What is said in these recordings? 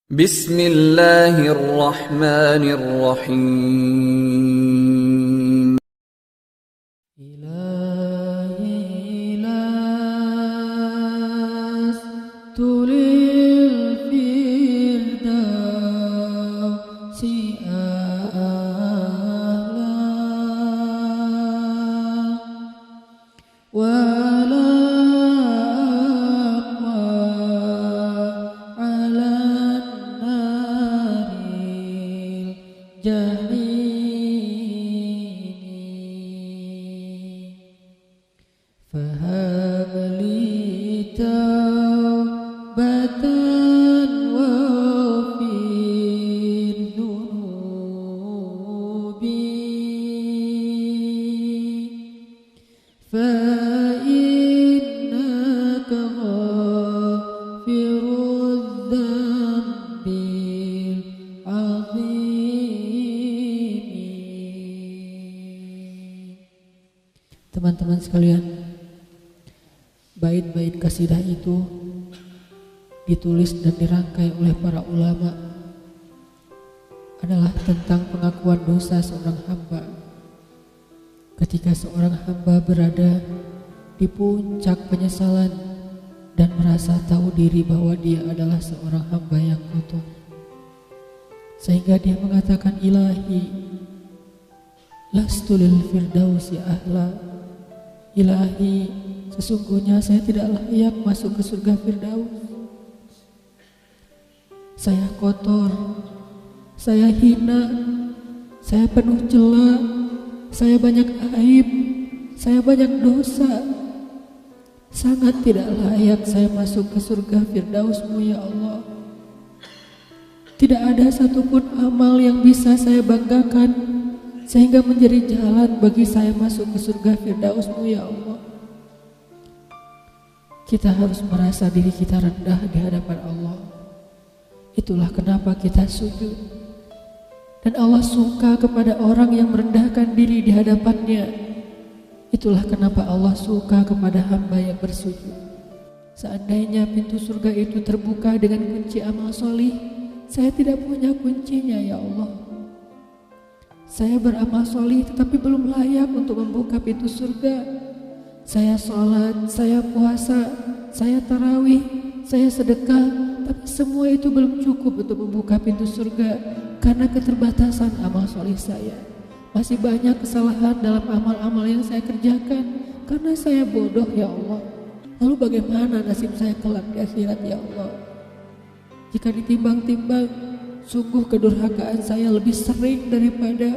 Bismillahirrahmanirrahim. Ilahi las tulil firdausi a'la wala aqwa ala naril jahim fahabli taubatan wafir dunubi fa innaka ghafirudz dzambil azim. Teman-teman sekalian, bait-bait kasidah itu ditulis dan dirangkai oleh para ulama adalah tentang pengakuan dosa seorang hamba. Ketika seorang hamba berada di puncak penyesalan dan merasa tahu diri bahwa dia adalah seorang hamba yang kotor, sehingga dia mengatakan, Ilahi lastu lil firdausi ahla. Ilahi, sesungguhnya saya tidak layak masuk ke surga Firdaus. Saya kotor, saya hina, saya penuh cela, saya banyak aib, saya banyak dosa. Sangat tidak layak saya masuk ke surga Firdaus-Mu ya Allah. Tidak ada satupun amal yang bisa saya banggakan sehingga menjadi jalan bagi saya masuk ke surga Firdaus-Mu ya Allah. Kita harus merasa diri kita rendah di hadapan Allah. Itulah kenapa kita sujud. Dan Allah suka kepada orang yang merendahkan diri di hadapannya. Itulah kenapa Allah suka kepada hamba yang bersujud. Seandainya pintu surga itu terbuka dengan kunci amal solih, saya tidak punya kuncinya ya Allah. Saya beramal solih tetapi belum layak untuk membuka pintu surga. Saya sholat, saya puasa, saya tarawih, saya sedekah, tapi semua itu belum cukup untuk membuka pintu surga karena keterbatasan amal solih saya. Masih banyak kesalahan dalam amal-amal yang saya kerjakan karena saya bodoh ya Allah. Lalu bagaimana nasib saya kelak di akhirat ya Allah? Jika ditimbang-timbang, sungguh kedurhakaan saya lebih sering daripada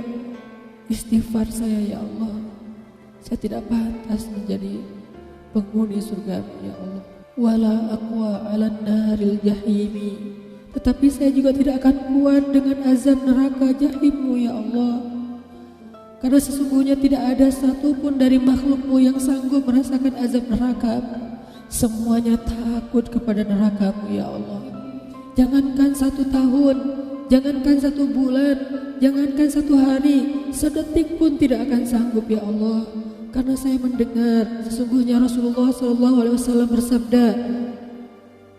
istighfar saya ya Allah. Saya tidak pantas menjadi penghuni surga ya Allah. Wala aqwa 'alan naril jahimi. Tetapi saya juga tidak akan kuat dengan azab neraka jahim-Mu ya Allah. Karena sesungguhnya tidak ada satupun dari makhluk-Mu yang sanggup merasakan azab neraka. Semuanya takut kepada neraka-Mu ya Allah. Jangankan 1 tahun, jangankan 1 bulan, jangankan 1 hari, sedetik pun tidak akan sanggup ya Allah. Karena saya mendengar sesungguhnya Rasulullah SAW bersabda,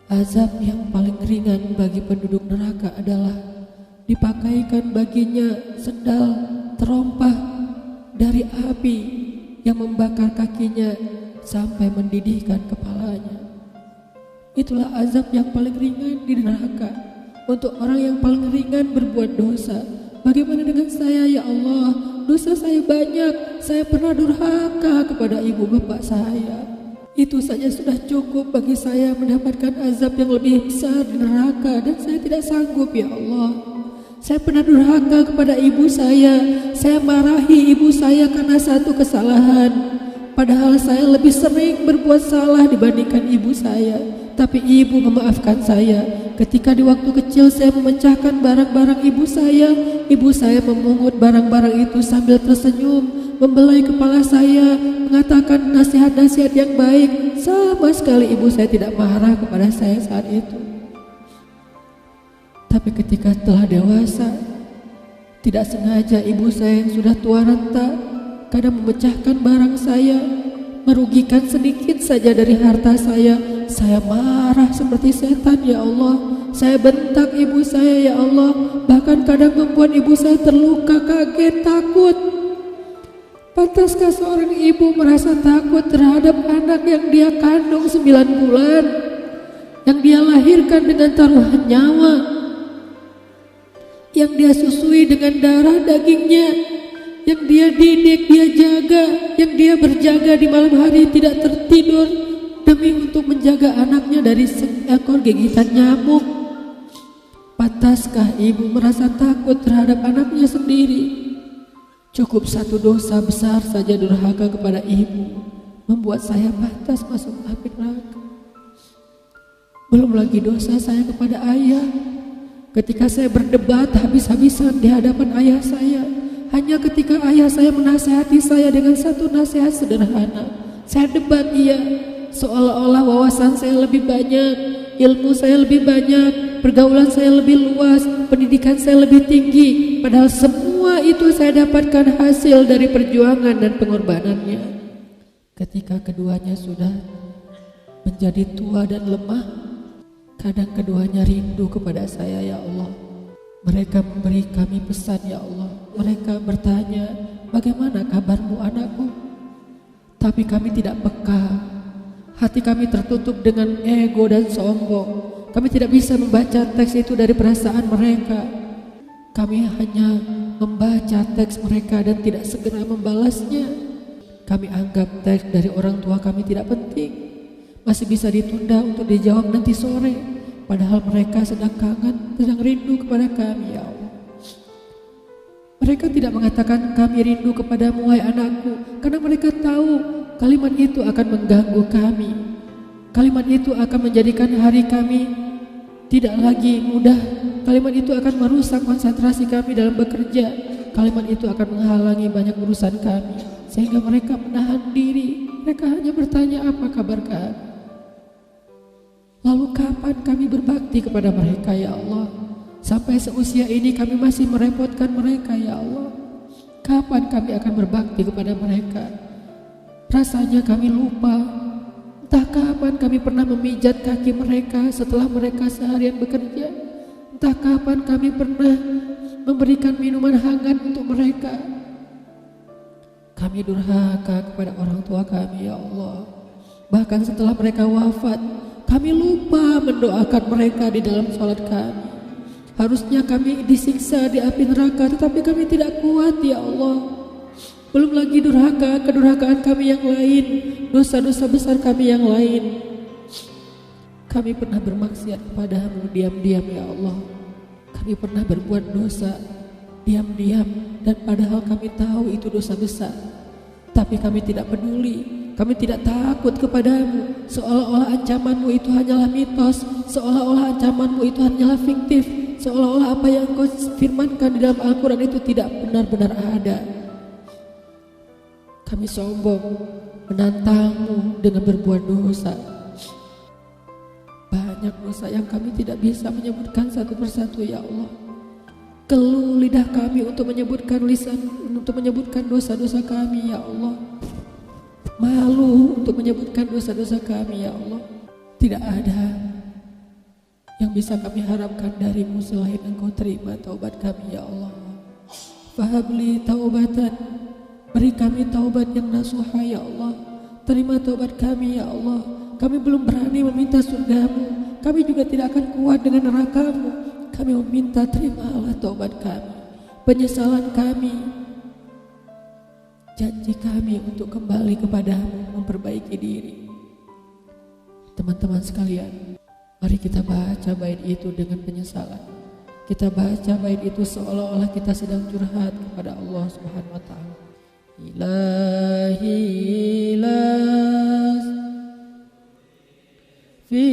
azab yang paling ringan bagi penduduk neraka adalah dipakaikan baginya sendal terompah dari api yang membakar kakinya sampai mendidihkan kepalanya. Itulah azab yang paling ringan di neraka untuk orang yang paling ringan berbuat dosa. Bagaimana dengan saya ya Allah? Dosa saya banyak. Saya pernah durhaka kepada ibu bapak saya. Itu saja sudah cukup bagi saya mendapatkan azab yang lebih besar di neraka, dan saya tidak sanggup ya Allah. Saya pernah durhaka kepada ibu saya. Saya marahi ibu saya karena satu kesalahan. Padahal saya lebih sering berbuat salah dibandingkan ibu saya. Tapi ibu memaafkan saya. Ketika di waktu kecil saya memecahkan barang-barang ibu saya memungut barang-barang itu sambil tersenyum, membelai kepala saya, mengatakan nasihat-nasihat yang baik. Sama sekali ibu saya tidak marah kepada saya saat itu. Tapi ketika telah dewasa, tidak sengaja ibu saya yang sudah tua renta kadang memecahkan barang saya, merugikan sedikit saja dari harta saya saya marah seperti setan ya Allah. Saya bentak ibu saya ya Allah. Bahkan kadang membuat ibu saya terluka, kaget, takut. Pantaskah seorang ibu merasa takut terhadap anak yang dia kandung 9 bulan, yang dia lahirkan dengan taruhan nyawa, yang dia susui dengan darah dagingnya, yang dia didik, dia jaga, yang dia berjaga di malam hari tidak tertidur demi untuk menjaga anaknya dari seekor gigitan nyamuk. Pantaskah ibu merasa takut terhadap anaknya sendiri? Cukup satu dosa besar saja durhaka kepada ibu membuat saya pantas masuk api neraka. Belum lagi dosa saya kepada ayah. Ketika saya berdebat habis-habisan di hadapan ayah saya, hanya ketika ayah saya menasihati saya dengan satu nasihat sederhana, saya debat dia, seolah-olah wawasan saya lebih banyak, ilmu saya lebih banyak, pergaulan saya lebih luas, pendidikan saya lebih tinggi. Padahal semua itu saya dapatkan hasil dari perjuangan dan pengorbanannya. Ketika keduanya sudah menjadi tua dan lemah, kadang keduanya rindu kepada saya ya Allah. Mereka memberi kami pesan ya Allah. Mereka bertanya, bagaimana kabarmu anakku? Tapi kami tidak peka. Hati kami tertutup dengan ego dan sombong. Kami tidak bisa membaca teks itu dari perasaan mereka. Kami hanya membaca teks mereka dan tidak segera membalasnya. Kami anggap teks dari orang tua kami tidak penting, masih bisa ditunda untuk dijawab nanti sore. Padahal mereka sedang kangen, sedang rindu kepada kami ya Allah. Mereka tidak mengatakan kami rindu kepadamu wahai anakku, karena mereka tahu kalimat itu akan mengganggu kami. Kalimat itu akan menjadikan hari kami tidak lagi mudah. Kalimat itu akan merusak konsentrasi kami dalam bekerja. Kalimat itu akan menghalangi banyak urusan kami, sehingga mereka menahan diri. Mereka hanya bertanya apa kabar kami. Lalu kapan kami berbakti kepada mereka ya Allah? Sampai seusia ini kami masih merepotkan mereka ya Allah. Kapan kami akan berbakti kepada mereka? Rasanya kami lupa. Entah kapan kami pernah memijat kaki mereka setelah mereka seharian bekerja. Entah kapan kami pernah memberikan minuman hangat untuk mereka. Kami durhaka kepada orang tua kami ya Allah. Bahkan setelah mereka wafat, kami lupa mendoakan mereka di dalam sholat kami. Harusnya kami disiksa di api neraka, tetapi kami tidak kuat ya Allah. Belum lagi durhaka, kedurhakaan kami yang lain, dosa-dosa besar kami yang lain. Kami pernah bermaksiat kepadamu diam-diam ya Allah. Kami pernah berbuat dosa diam-diam, dan padahal kami tahu itu dosa besar. Tapi kami tidak peduli, kami tidak takut kepadamu. Seolah-olah ancamanmu itu hanyalah mitos, seolah-olah ancamanmu itu hanyalah fiktif, seolah-olah apa yang engkau firmankan di dalam Al-Quran itu tidak benar-benar ada. Kami sombong menantangmu dengan berbuat dosa. Banyak dosa yang kami tidak bisa menyebutkan satu persatu ya Allah. Keluh lidah kami untuk menyebutkan dosa-dosa kami ya Allah. Malu untuk menyebutkan dosa-dosa kami ya Allah. Tidak ada yang bisa kami harapkan darimu selain engkau terima taubat kami ya Allah. Fahabli taubatan, beri kami taubat yang nasuha ya Allah. Terima taubat kami ya Allah. Kami belum berani meminta surgamu, kami juga tidak akan kuat dengan nerakamu. Kami meminta terimalah taubat kami, penyesalan kami, janji kami untuk kembali kepadamu, memperbaiki diri. Teman-teman sekalian, mari kita baca bait itu dengan penyesalan. Kita baca bait itu seolah-olah kita sedang curhat kepada Allah Subhanahu wa Ta'ala. Ilahi las fi